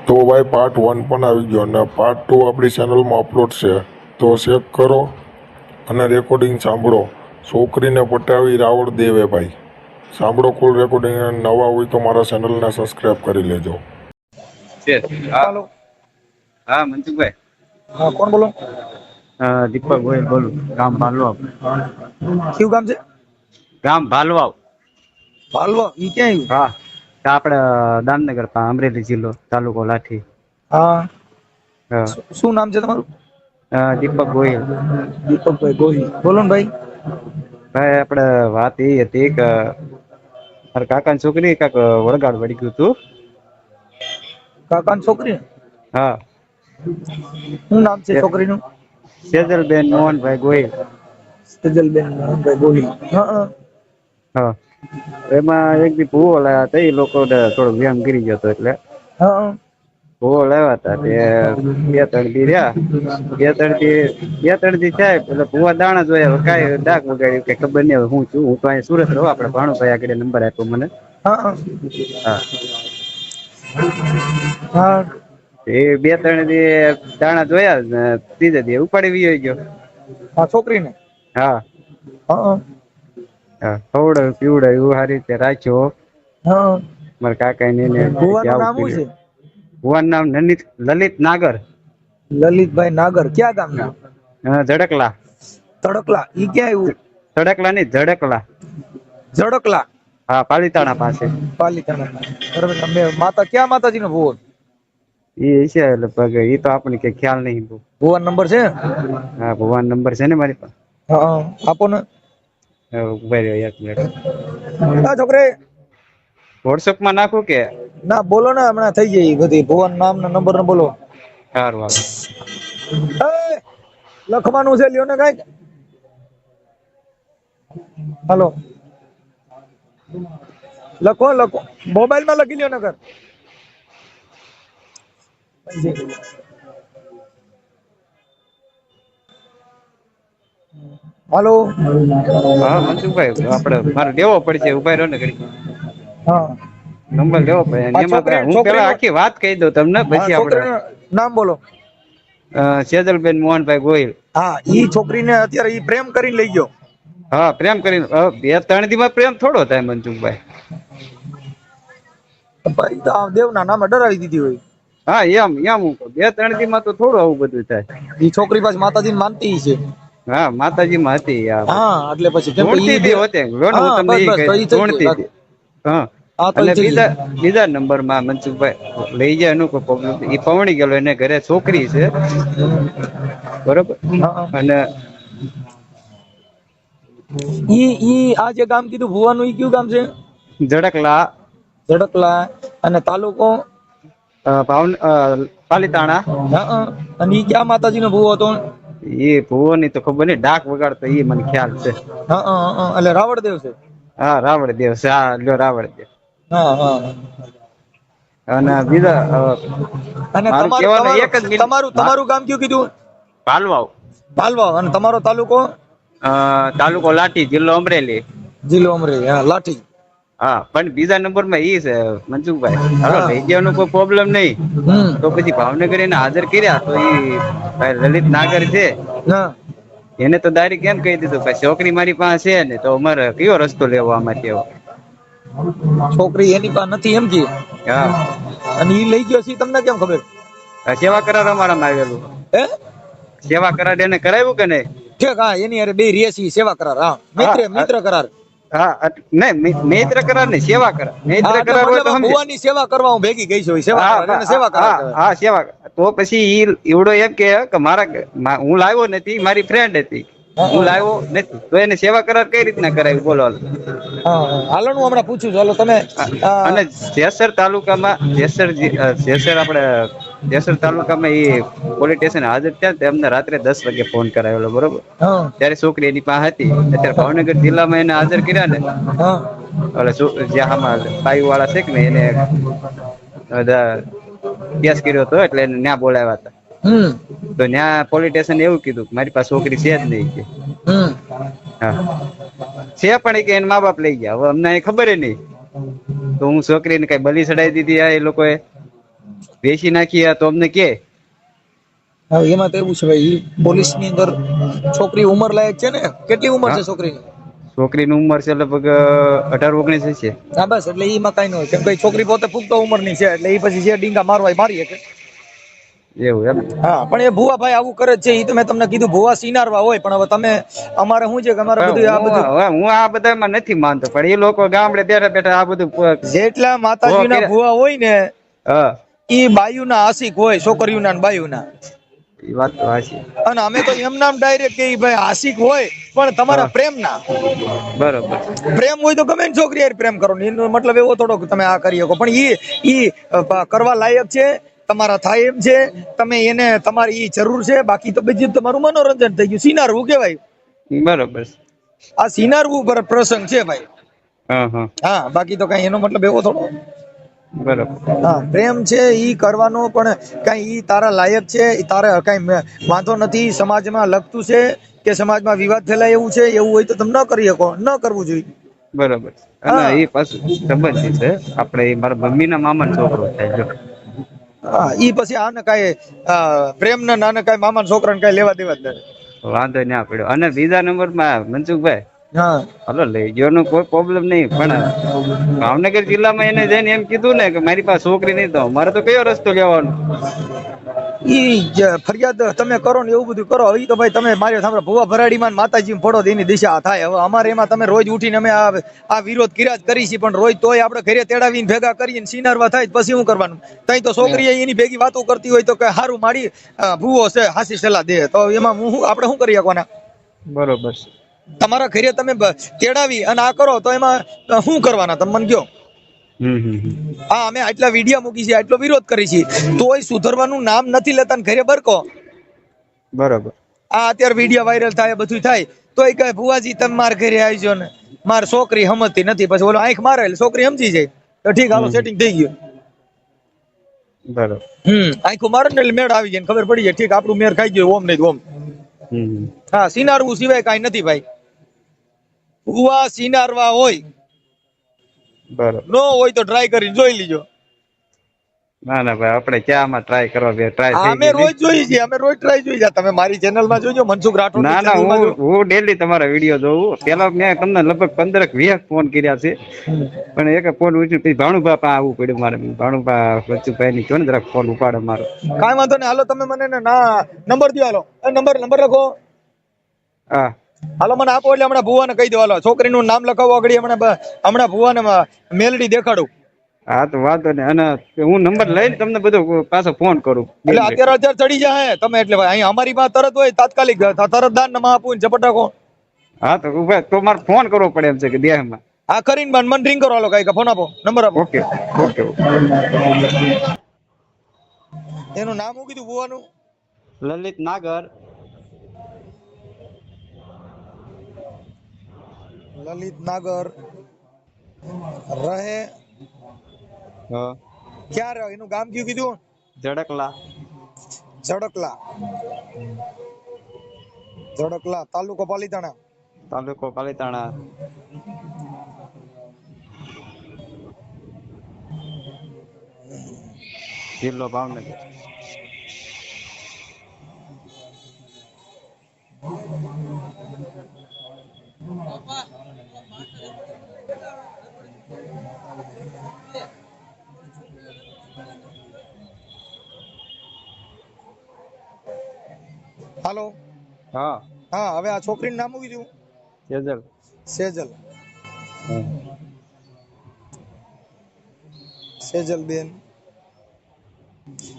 તો ભાઈ પાર્ટ 1 પણ આવી ગયો અને પાર્ટ 2 આપણી ચેનલમાં અપલોડ છે, તો ચેક કરો અને રેકોર્ડિંગ સાંભળો. છોકરીને પટાવી રાવણ દેવે ભાઈ. સાંભળો કોલ રેકોર્ડિંગ. નવા હોય તો મારા ચેનલને સબસ્ક્રાઇબ કરી લેજો. હાલો. હા મનસુખભાઈ. હા, કોણ બોલો? દીપક ગોયલ બોલું, ગામ ભાલવાવ. કયું ગામ છે? ગામ ભાલવાવ. પાલવા ઈ ક્યાં આવ્યું? હા, તો આપણે દામનગર અમરેલી જિલ્લો, તાલુકો લાઠી. હા. હા. શું નામ છે તમારું? દીપક ગોયલ. દીપકભાઈ ગોહિલ. બોલો ને ભાઈ. ભાઈ આપણે વાત એ હતી કે મારા કાકાની છોકરી કાંક વળગાડ વળી ગયું હતું. કાકાની છોકરી? હા. શું નામ છે છોકરીનું? સેજલબેન મોહનભાઈ ગોયલ. સેજલબેન મોહનભાઈ ગોહિલ. હા. હા. એમાં એક દી ભૂવો લાવ્યા હતા, એ લોકો થોડો વ્યાયામ કરી ગયો હતો એટલે હા. ભૂવો લાવ્યા હતા. તે 2-3 દી રહ્યા. 2-3 દી થાય એટલે ભૂવા દાણા જોયા, કાંઈ ડાક વગાડ્યું કે ખબર નહીં હવે હું છું. હું તો અહીંયા સુરત રહું, આપણે ભાણુભાઈ આગળ નંબર આપ્યો મને. હા. હા. હા. એ 2-3 દી દાણા જોયા ને ત્રીજે દી ઉપાડી વિયો ગયો. હા, છોકરીને? હા. હા. હા, ખવડાવ્યું પીવડાવ્યું સારી રીતે રાખ્યો. હા. મારા કાકા ને ભુવાનું નામ શું છે? ભુવાનું નામ લલિત નાગર. લલિતભાઈ નાગર. ક્યાં ગામના? ઝડકલા. તડકલા. ઈ ક્યાં આવ્યું? તડકલા નહીં, ઝડકલા. ઝડકલા. હા, પાલીતાણા પાસે. પાલીતાણા. બરાબર. અમે માતા ક્યાં માતાજીનો ભુવન? એ છે લગભગ, એ તો આપણને કઈ ખ્યાલ નહીં. ભુવન નંબર છે? હા, ભુવન નંબર છે ને મારી પાસે. હા, આપો ને. ઉભા રહ્યો 1 મિનિટ. હા છોકરી. વોટ્સઅપ માં નાખું કે? ના, બોલો ને, હમણાં થઈ જાય બધી. ભુવન નામ ને નંબર ને બોલો. સારું હાલો. લખવાનું છે, લ્યો ને કઈક. હાલો, લખો લખો, મોબાઈલ માં લખી લ્યો નગર. હાલો. હા મનસુખભાઈ, આપણે મારે લેવો પડશે. ઉભા રહ્યો ને ઘડી. હા, નંબર લેવો પડે. એમાં હું પેલા આખી વાત કહી દઉં તમને, પછી આપણે નામ બોલો. સેજલબેન મોહનભાઈ ગોહિલ. હા, ઈ છોકરીને અત્યારે ઈ પ્રેમ કરીને લઈ ગયો. હા, પ્રેમ કરીને 2-3 દી માં પ્રેમ થોડો થાય મનસુખભાઈ. ભાઈ તો દેવના નામે ડરાવી દીધી હોય. હા, એમ 2-3 દી માં તો થોડું આવું બધું થાય. ઈ છોકરી પાછી માતાજીને માનતી છે. હા, માતાજી માં હતી. હા, એટલે પછી કેમ કે ધૂણતી હતી હોતે. હું તમને એ કહી ધૂણતી હતી. હા. અને બીજા નંબર માં મનસુખભાઈ લઈ જાય એનું કોઈ પ્રોબ્લેમ. એ પવણી ગયેલો, એને ઘરે છોકરી છે બરોબર. અને ઈ આ જે ગામ કીધું ભુવાનું, ઈ કયું ગામ છે? ઝડકલા. ઝડકલા. અને તાલુકો પાલીતાણા. અને ઈ ક્યાં માતાજી નો ભુવો હતો? એ ભુવો ની તો ખબર નહીં, ડાક વગાડતો એ મને ખ્યાલ છે. એટલે રાવણદેવ છે. હા, રાવણદેવ છે. હા, લ્યો રાવણદેવ. હા. અને બીજા અને તમારું ગામ કયું કીધું? ભાલવાવ. ભાલવાવ. અને તમારો તાલુકો? તાલુકો લાઠી, જિલ્લો અમરેલી. જિલ્લો અમરેલી. હા, લાઠી. હા, પણ બીજા નંબર માં ઈ છે મનસુખભાઈ. હાલો, લઈ જવાનો કોઈ પ્રોબ્લેમ નહીં. તો પછી ભાવનગર એને હાજર કર્યા તો ઈ ભાઈ લલિત નાગર છે, એને તો ડાયરેક્ટ કેમ કહી દીધું ભાઈ છોકરી મારી પાસે છે ને, તો અમારે કયો રસ્તો લેવો આમાંથી? છોકરી એની પાસે નથી એમ કે? હા. અને ઈ લઈ ગયો છે તમને કેમ ખબર? સેવા કરાર અમારામાં આવેલું. હે? સેવા કરાર એને કરાવ્યું કે નહીં? ઠીક. હા, એની અરે બે રેસી સેવા કરાર. હા, મિત્ર કરાર. હા, નહીં મિત્ર કરાર નહીં, સેવા કરાર. મિત્ર કરાર હોય તો ભુવાની સેવા કરવા હું ભેગી ગઈ છું. સેવા કરાર. હા, સેવા. તો પછી ઈ એવડો એમ કે મારા હું લાવ્યો નથી, મારી ફ્રેન્ડ હતી, હું લાવ્યો નથી, તો એને સેવા કરાર કઈ રીતના કરાવી? બોલો. હાલો, હું હમણાં પૂછું છું. હાલો તમે. અને જેસર તાલુકામાં જેસર તાલુકામાં એ પોલીસ સ્ટેશન હાજર થયા. એમને રાત્રે 10 વાગે ફોન કરાવેલો બરોબર. ત્યારે છોકરી એની પાસે હતી. અત્યારે ભાવનગર જિલ્લામાં એને હાજર કર્યા ને, જ્યાં બાયુ વાળા છે કે ને, એને કેસ કર્યો હતો એટલે એને ન્યા બોલાવ્યા હતા. તો ન્યા પોલીસ સ્ટેશન એવું કીધું મારી પાસે છોકરી છે જ નહીં કે. હા, છે પણ કે એના મા બાપ લઈ ગયા. હવે અમને ખબર નહીં. તો હું છોકરીને કઈ બલી ચડાવી દીધી આ એ લોકોએ. વેચી નાખી તો અમને કે હા એમાં તો એવું છે ભાઈ પોલીસ ની અંદર છોકરી ઉંમર લાયક છે ને કેટલી ઉંમર છે હા છોકરીની છોકરીની ઉંમર છે લગભગ 18-19 હશે. હા બસ એટલે એમાં કઈ ન હોય કેમ કે છોકરી પોતે પુખ્ત ઉંમર ની છે એટલે એ પછી જે ડીંગા મારવા એ મારી શકે. એવું એમ. હા પણ એ ભુવા ભાઈ આવું કરે જ છે એ તો મેં તમને કીધું ભુવા સિનારવા હોય પણ હવે તમે અમારે શું છે કે અમારે પણ બધું આ બધું હું આ બધામાં નથી માનતો પણ એ લોકો ગામડે બેઠા બેઠા આ બધું જેટલા ભો માતાજીના કર્યા. ભુવા હોય ને હા ઈ બાયુના આશિક હોય છોકરીઓના ને બાયુના. એ વાત તો હાચી. અને અમે તો એમ નામ ડાયરેક્ટ કે ભાઈ આશિક હોય પણ તમારા હા પ્રેમ ના બરોબર. પ્રેમ હોય તો ગમે ને છોકરી યાર પ્રેમ કરો એનો મતલબ એવો થોડો કે તમે આ કરી શકો પણ ઈ કરવા લાયક છે તમારા થાય એમ છે તમે એને તમારી ઈ જરૂર છે બાકી તો બીજું તમારું મનોરંજન થઈ ગયું સિનારવું કેવાય. બરોબર. આ સિનારવું પર પ્રસંગ છે ભાઈ. હા હા હા બાકી તો કઈ એનો મતલબ એવો થોડો બરોબર. હા પ્રેમ છે ઈ કરવાનો પણ કઈ ઈ તારા લાયક છે તારે કઈ વાંધો નથી સમાજમાં લગતું છે કે સમાજમાં વિવાદ ફેલાય એવું છે એવું હોય તો તમે ન કરી શકો ન કરવું જોઈએ. બરોબર અને હા એ પાછું સંબંધી છે આપડે મારા મમ્મી ના મામા છોકરો થાય જો. હા ઈ પછી આને કઈ પ્રેમ ના નાને કઈ મામા છોકરાને કઈ લેવા દેવા જ નથી. વાંધો ના પડ્યો અને બીજા નંબરમાં મનસુખભાઈ હા હલો લઈ ગયો નો કોઈ પ્રોબ્લેમ નહી પણ ભાવનગર જિલ્લામાં એને જઈને એમ કીધું ને કે મારી પાસે છોકરી નહી તો મારે તો કયો રસ્તો લેવાનો. ઈ ફરિયાદ તમે કરો ને એવું બધું કરો ઈ તો ભાઈ તમે મારી સામે ભુવા ભરાડીમાં માતાજી ફોડો એની દિશા થાય હવે અમારે એમાં તમે રોજ ઉઠીને અમે આ વિરોધ કિરાજ કરી છે પણ રોજ તોય આપણે ઘરે તેડાવીને ભેગા કરીને સિનારવા થાય પછી શું કરવાનું તઈ તો છોકરી એની ભેગી વાતો કરતી હોય તો કે હારું માડી ભૂવો છે હાસી સલાહ દે તો એમાં હું આપણે શું કરી શકવાના. બરોબર છે. તમારા ઘરે તમે તેડાવી અને આ કરો તો એમાં શું કરવાના તમે મને કયો. હમ. હા અમે આટલા વિડિયા મૂકી છે આટલો વિરોધ કરી છે તોય સુધરવાનું નામ નથી લેતા ને ઘરે બરકો બરોબર. આ અત્યારે વિડિયો વાયરલ થાય બધું થાય તો એ કહે ભુવાજી તમે માર ઘરે આવજો ને માર છોકરી સમજતી નથી પછી ઓલો આંખ મારે છોકરી સમજી જાય તો ઠીક હાલો સેટિંગ થઈ ગયું. બરોબર. આખું મારે ને એટલે મેળ આવી જાય ખબર પડી જાય ઠીક આપણું મેળ ખાઈ ગયું ઓમ નહીં ઓમ. હમ. હા સિનારવું સિવાય કઈ નથી ભાઈ. ભુવા સિનારવા હોય બરોબર. નો હોય તો ટ્રાય કરીને જોઈ લીજો. ના ના ભાઈ આપણે ક્યાં આમાં ટ્રાય કરવા બે ટ્રાય થઈ અમે ગઈ રોજ જોઈએ છીએ અમે રોજ ટ્રાય જોઈએ છીએ તમે મારી ચેનલમાં જોજો મનસુખ રાઠોડ ની ના ના ચેનલમાં જો. હું ડેલી તમારા વિડીયો જોઉં પેલા મેં તમને લગભગ 15-20 ફોન કર્યા છે પણ એક ફોન ઉઠ્યું પછી ભાણુભા પાસે આવવું પડ્યું મારે ભાણુભા વચ્ચુભાઈ ની કયો ને જરાક ફોન ઉપાડે મારો. કાંઈ વાંધો નહીં હાલો તમે મને ના નંબર દો હાલો નંબર લખો. હા. હાલો મને આપો એટલે હમણાં ભુવાને કહી દો હાલો છોકરીનું નામ લખાવો આગળ હમણાં ભુવાને મેલડી દેખાડું. હા તો વાંધો નહીં અને હું નંબર લઈને તમને બધો પાછો ફોન કરું. એટલે અત્યારે ચડી જાય તમે એટલે ભાઈ અહીં અમારી પાસે તરત હોય તાત્કાલિક તરત દાન માં આપું ને ઝપટાકો. હા તો ઉભા તો મારે ફોન કરવો પડે એમ છે કે દેહમાં. હા કરીને મને રિંગ કરો હાલો કઈ ફોન આપો નંબર આપો. Okay okay. એનું નામ શું કીધું ભુવાનું. લલિત નાગર. લલિત નાગર રહે હા. ક્યાં રહે એનું ગામ કયું કીધું. જડકલા. જડકલા તાલુકો પાલીતાણા. તાલુકો પાલીતાણા. જિલ્લો ભાવનગર. હાલો. હા. હા હવે આ છોકરીનું નામ શું કીધું. સેજલ. સેજલ. હા.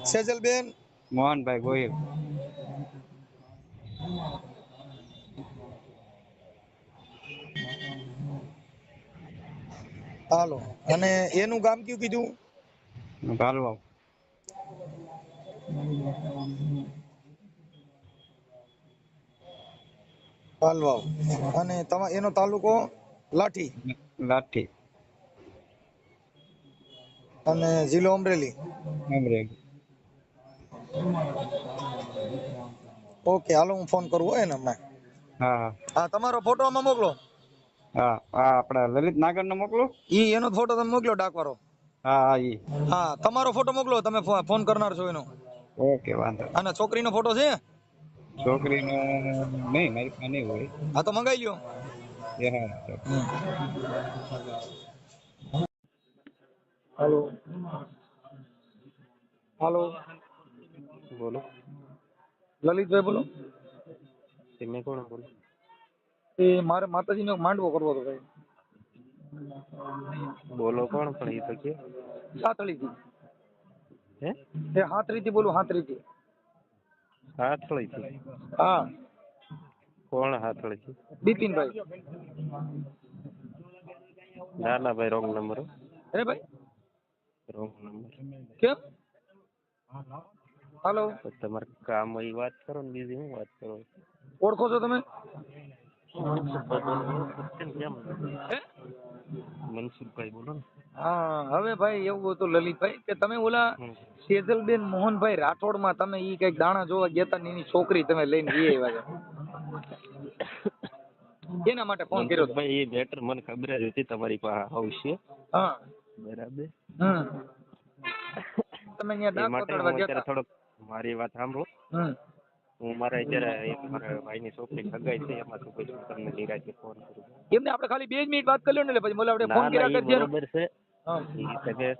સેજલ બેન. મોહનભાઈ ગોહિલ. હાલો અને એનું ગામ કયું કીધું. ભાલવાવ. પાલવાવ અને એનો તાલુકો લાઠી. લાઠી. અને જિલ્લો અમરેલી. અમરેલી. ઓકે હાલો હું ફોન કરું હોય ને હમણાં. હા. હા તમારો ફોટો આમાં મોકલો. હા આપડા લલિત નાગર નો મોકલો. એનો ફોટો તમે મોકલો ડાકવારો. હા ઈ હા તમારો ફોટો મોકલો, તમે ફોન કરનાર છો એનો. ઓકે વાંધો નહીં. અને છોકરીનો ફોટો છે? છોકરીનો નહીં, મારી પાસે નહીં હોય. હા તો મંગાઈ લ્યો. એ હા ચાલો. હાલો હાલો, બોલો. લલિતભાઈ બોલો. તમે કોણ બોલો? એ મારે માતાજીનો માંડવો કરવો હતો ભાઈ. બોલો કોણ પણ એ તો કે સાતળીથી. હે એ હાથરીથી બોલું, હાથરીથી. હાથળીથી? હા કોણ હાથળીથી? બિપિનભાઈ. ના ના ભાઈ, રોંગ નંબર. અરે ભાઈ રોંગ નંબર. કેમ? હાલો, તો તમારે કામ હોય વાત કરો ને, બીજી શું વાત કરો? ઓળખો છો તમે? કેમ હે? મનસુખભાઈ બોલો ને. હા હવે ભાઈ એવું હતું લલિતભાઈ કે તમે ઓલા સેજલબેન મોહનભાઈ રાઠોડમાં તમે ઈ કઈક દાણા જોવા ગયા હતા ને એની છોકરી તમે લઈને વી આવ્યા છે, એના માટે ફોન કર્યો હતો. મનસુખભાઈ, એ મેટર મને ખબર જ હતી તમારી પાસે આવશે. હા બરાબર. તમે અહીંયા એ ડાક માટે પકડવા હું ગયા અત્યારે હતા. થોડોક મારી વાત સાંભળો. હું મારે અત્યારે એક મારા ભાઈની છોકરી સગાઈ છે, એમાં શું પછી તમને નિરાંતે ફોન કરું. એમને આપણે ખાલી 2 મિનિટ વાત કરી લો ને એટલે પછી બોલે આપણે ના ફોન ના, કર્યા એ કરજે. બરોબર છે. હા એ સગે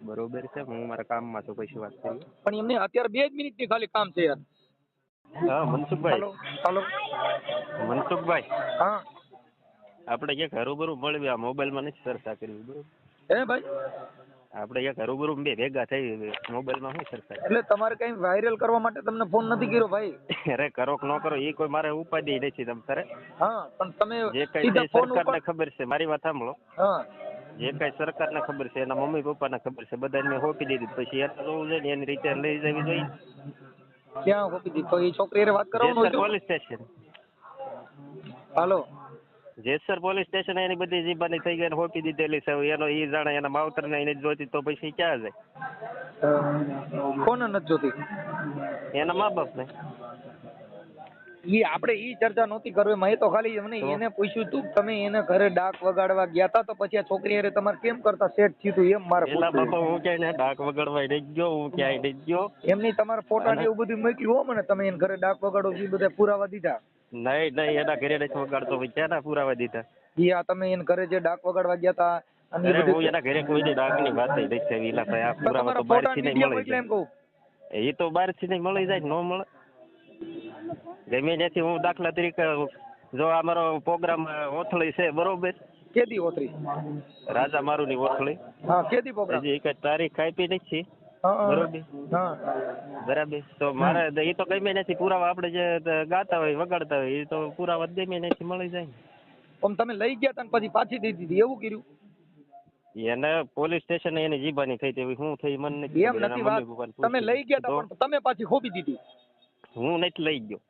બરોબર છે. હું મારા કામમાં છું, પછી વાત કરીએ. પણ એમને અત્યારે 2 જ મિનિટની ખાલી કામ છે યાર. હા મનસુખભાઈ. હાલો હાલો. મનસુખભાઈ, હા આપણે ક્યાંક હરુભરું મળવી, આ મોબાઈલમાં નથી ચર્ચા કરવી, બરોબર? હે ભાઈ, આપણે ક્યાંક હરુભરું બે ભેગા થઈ, મોબાઈલમાં શું ચર્ચા એટલે તમારે કઈ વાયરલ કરવા માટે તમને ફોન નથી કર્યો ભાઈ. કરવી? અરે કરો કે ન કરો એ કોઈ મારે ઉપાધિ નથી. તમ તારે હા પણ તમે જે કઈ સીધા છે ફોન સરકારને ઉપર. ખબર છે. મારી વાત સાંભળો. હા જે કઈ સરકારને ખબર છે, એના મમ્મી પપ્પાને ખબર છે, બધાને મેં હોપી દીધી. પછી એને જોવું જોઈએ ને, એની રીતે લઈ જવી જોઈએ. ક્યાં કોપી દીધી? તો એ છોકરી હારે વાત કરવાનું હોય જેસર તો. Police station. હાલો જેસર પોલીસ સ્ટેશન એની બધી જીબાની થઈ ગઈ, હોપી દીધેલી છે. એનો ઈ જાણે એના માવતર ને એને જોતી, તો પછી ક્યાં જાય? કોને નથી જોતી? એના મા બાપ ને. ઈ આપણે ઈ ચર્ચા નહોતી કરવી. મેં તો ખાલી એમને તો? એને પૂછ્યું તું તમે એને ઘરે ડાક વગાડવા ગયા તા, તો પછી આ છોકરી હારે તમારે કેમ કરતા સેટ થયું તું, એમ મારે એલા પૂછવું. બાપા, હું ક્યાંય ડાક વગાડવાય નહીં ગયો, હું ક્યાંય નહીં ગયો. એમની તમારા ફોટા ને અને એવું બધું મોકલ્યું હો મને, તમે એને ઘરે ડાક વગાડો છો, એ બધા પુરાવા દીધા. નહીં નહીં, એના ઘરે નથી વગાડતો. ભાઈ ક્યાંના પુરાવા દીધા? ઈ આ તમે એને ઘરે જે ડાક વગાડવા ગયા તા અને એ અરે બધું. હું એના ઘરે કોઈ દી ડાકની વાત નહીં થઈ. એલા ભાઈ, આ તો પુરાવા તમારા તો ફોટા બહારથી નહીં વિડીયો મળી મોકલ્યા એમ કહું. જાય. એ તો બહારથી નહીં મળી જાય, ન મળે. ગમે ત્યાંથી હું દાખલા તરીકે, જો અમારો પ્રોગ્રામ ઓથળી છે, બરોબર? કેદી ઓતરી? રાજા મારુની ઓથળી. હા કેદી પ્રોગ્રામ? હજી એક તારીખ આપી નથી. હા બરોબર હા બરાબર. તો મારે એ તો ગમે નથી પુરાવા. આપણે જે ગાતા હોય, વગાડતા હોય, એ તો પુરાવા ગમે નથી મળી જાય. આમ તમે લઈ ગયા તા ને પછી પાછી દઈ દીધી, એવું કર્યું? એને પોલીસ સ્ટેશન એની જીબાની થઈ હતી. શું થઈ મને નથી એમ ખબર. નથી એના વાત. મમ્મી પપ્પાને તમે લઈ ગયા તા તો પણ તમે પાછી ખોપી દીધી. હું નથી લઈ ગયો.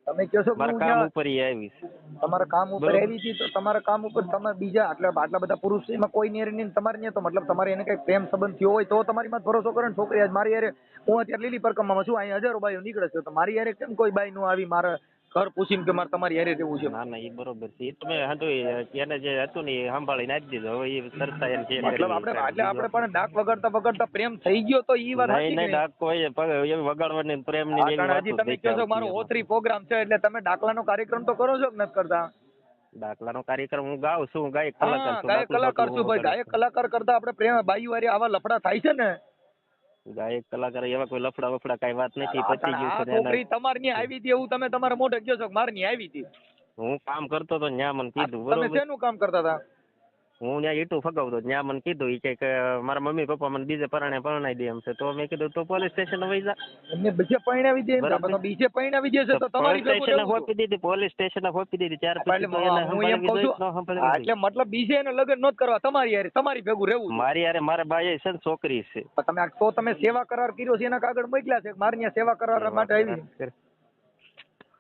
તમે કહો છો કે મારા હું કામ ત્યાં ઉપર ઈ આવીશ. તમારા કામ ઉપર બરોબર. આવી હતી, તો તમારા કામ ઉપર તમે બીજા આટલા બધા પુરુષ છે, એમાં કોઈ નહીં ને તમારે નહીં, તો મતલબ તમારે એને કઈ પ્રેમ સંબંધ થયો હોય તો તમારી માં ભરોસો કરે ને. છોકરી આજ મારી હારે, હું અત્યારે લીલી પરકમમાં છું, અહીંયા હજારો બાઈઓ નીકળે છે, તો મારી હારે કેમ કોઈ બાઈ નો આવી મારા ઘર પૂછીને કે મારે તમારી હારે રહેવું છે? ના ના, એ બરોબર છે. એ તમે હતું એને જે હતું ને એ સંભાળીને આપી દીધું. હવે એ સરતા એને ચેક મતલબ આપણે પણ ડાક વગાડતા પ્રેમ થઈ ગયો, તો ઈ વાત નહીં નહીં, ડાક કોઈ એવી વગાડવાની પ્રેમની એવી વાત હજી તમે કહો છો મારો ઓથરી પ્રોગ્રામ છે, એટલે તમે ડાકલાનો કાર્યક્રમ તો કરો છો કે નથી કરતા? દાખલાનો કાર્યક્રમ હું ગાઉં છું, ગાયક હા કલાકાર છું. ગાયક કલાકાર છું ભાઈ. ગાયક કલાકાર કરતા આપણે પ્રેમ બાઈ વારે આવા લફડા થાય છે ને. ગાયક કલાકાર એવા કોઈ લફડા વફડા કઈ વાત નથી. પતી આ ગયું છે. છોકરી તમારી ની આવી હતી એવું તમે તમારા મોઢે કહો છો કે મારી ની આવી હતી? હું કામ કરતો તો ન્યા મને કીધું, તમે બરોબર? શેનું કામ કરતા હતા? હું ત્યાં ઈટું ફગાવતો, ત્યાં મને કીધું ઈ કે મારા મમ્મી પપ્પા મને બીજે પરણે પરણાઈ દે એમ છે. તો મેં કીધું તો પોલીસ સ્ટેશન વહી જા. એમને બીજે પૈણાવી દે એમ છે, બરાબર. તો બીજે પૈણાવી દે છે તો તમારી પોલીસ ભેગું સ્ટેશન રહેવું હોપી દીધી, પોલીસ સ્ટેશન હોપી દીધી. ત્યાર હતું. પછી એટલે તો એને હું એમ કહું છું, સંભાળવી હા, જોઈએ. એટલે મતલબ બીજે એને લગ્ન નોત કરવા, તમારી હારે તમારી ભેગું રહેવું છે. મારી યારે મારા બાઈએ છે ને છોકરી છે. તો તમે સેવા કરાર કર્યો છે એના કાગળ મોકલ્યા છે? મારી ત્યાં સેવા કરાર માટે આવી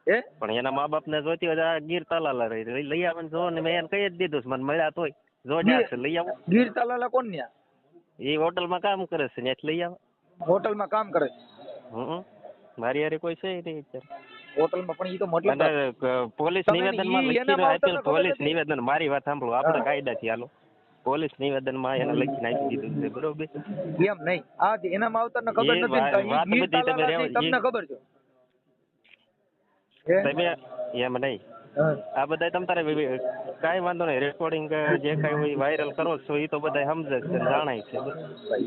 હે? પણ એના મા બાપ ને જોતી હોય તો આ ગીર તાલાલા લઈ આવે ને જો ને. મેં એને કહી જ દીધું છે, મને મળ્યા તોય જોડ્યા છે, લઈ આવો. ગીર તાલાલા કોણ ન્યા? એ હોટલમાં કામ કરે છે, ત્યાંથી લઈ આવે. હોટલમાં કામ કરે છે? મારી યારે કોઈ છે નહીં અત્યારે. હોટલમાં પણ ઈ તો મતલબ અને પોલીસ તમે નિવેદનમાં ઈ એના લખી માવતરને આપ્યું. ખબર પોલીસ નથી? નિવેદન, મારી વાત સાંભળો, આપણે હા. કાયદાથી હાલો. પોલીસ નિવેદનમાં એને લખીને આપી દીધું છે બરોબર. એમ નહીં આ એના માવતરને ખબર એ નથી ને, વાત ઈ ગીર બધી તમે તાલાલા છે, રહેવા- તમને ખબર છે હે? તમે એમ નહીં હા. આ બધા તમ તારે કાંઈ વાંધો નહીં, રેકોર્ડિંગ જે કાંઈ હોય વાયરલ કરો છો એ તો બધા સમજે છે જાણાય છે બસ.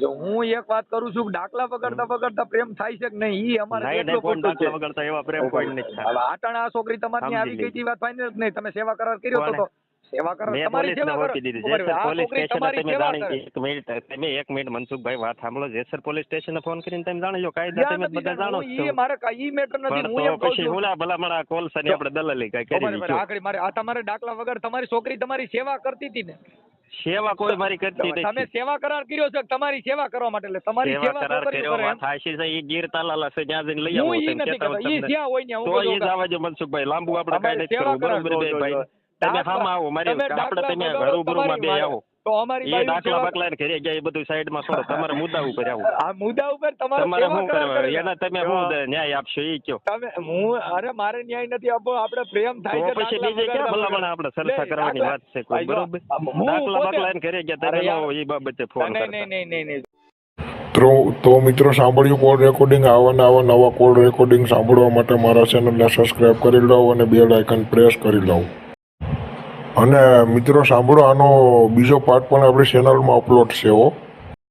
જો હું એક વાત કરું છું કે દાખલા વગરતા પ્રેમ થાય છે કે નહીં ઈ અમારે નહીં એટલો નહીં કોઈ ખોટો છે. દાખલા વગર તો એવા પ્રેમ કોઈ નથી હવે થતા. આટાણા આ છોકરી તમારી આવી ગઈ હતી, વાત ફાઇનલ જ નહીં. તમે સેવા કરાર કર્યો તો કોણે? સેવા કરાર મેં તમારી પોલીસને સેવા ઓળખી દીધી. કરો. જેસર આ પોલીસ છોકરી સ્ટેશને તમારી તમે સેવા જાણી કરે. એક મિનિટ મનસુખભાઈ વાત સાંભળો. જેસર પોલીસ સ્ટેશને ફોન કરીને તમે જાણી લો, કાયદા યા તમે નથી બધા જાણો હું જ છો. ઈ મારે ઈ મેટર નથી. પણ હું એમ તો કહું પછી છું હુલા ભલામણ આ કોલસાની આપણે દલાલી કાંઈ કરી બરાબર, દીધું. આખરી મારે આ તમારે દાખલા વગર તમારી છોકરી તમારી સેવા કરતી હતી ને, સેવા કોઈ મારી કરતી તમે નથી. સેવા કરાર કર્યો છે તમારી સેવા કરવા માટે, એટલે તમારી સેવા સેવા કરાર છોકરીઓ કર્યો કરે એમ. વાત હાચી છે. ઈ ગીર તાલાલા છે ત્યાં જઈને લઈ આવો. હું ઈ તેમ નથી કહેતા કહેતો. હોય ઈ તમને. જ્યાં હોય ને હું તો બધું ઈ જ આવજો મનસુખભાઈ, લાંબુ આપણે કાંઈ નથી સેવા કરવું બરોબર કરાર બે જો, ભાઈ. જો. તમે દાખલા- હામાં આવો મારી તમે આપણે દાખલા તમે વગર રૂબરૂમાં બે તમારી આવો. તો અમારી એ બાયું દાખલા સેવા- બાકલા ઘરે ગયા એ બધું સાઈડમાં છોડો, તમારે મુદ્દા ઉપર આવો. આ મુદ્દા ઉપર તમારે તમારે સેવા શું કરાર કરવા કરી એના તમે જો, શું ન્યાય આપશો એ કયો. તમે અરે મારે ન્યાય નથી આપવો, આપણે પ્રેમ થાય તો છે પછી દાખલા બીજે વગર ક્યાં ભલામણ આપણે ચર્ચા કરવાની વાત છે કોઈ બરોબર. દાખલા બાકલા એને ઘરે ગયા તમે અરે યાર. નો એ બાબતે ફોન નહીં કરતા. નહીં તો મિત્રો સાંભળ્યું કોલ રેકોર્ડિંગ, આવા નવા કોલ રેકોર્ડિંગ સાંભળવા માટે મારા ચેનલને સબસ્ક્રાઇબ કરી લો અને બેલ આઇકન પ્રેસ કરી લો. અને મિત્રો સાંભળો, આનો બીજો પાર્ટ પણ આપણી ચેનલમાં અપલોડ છે.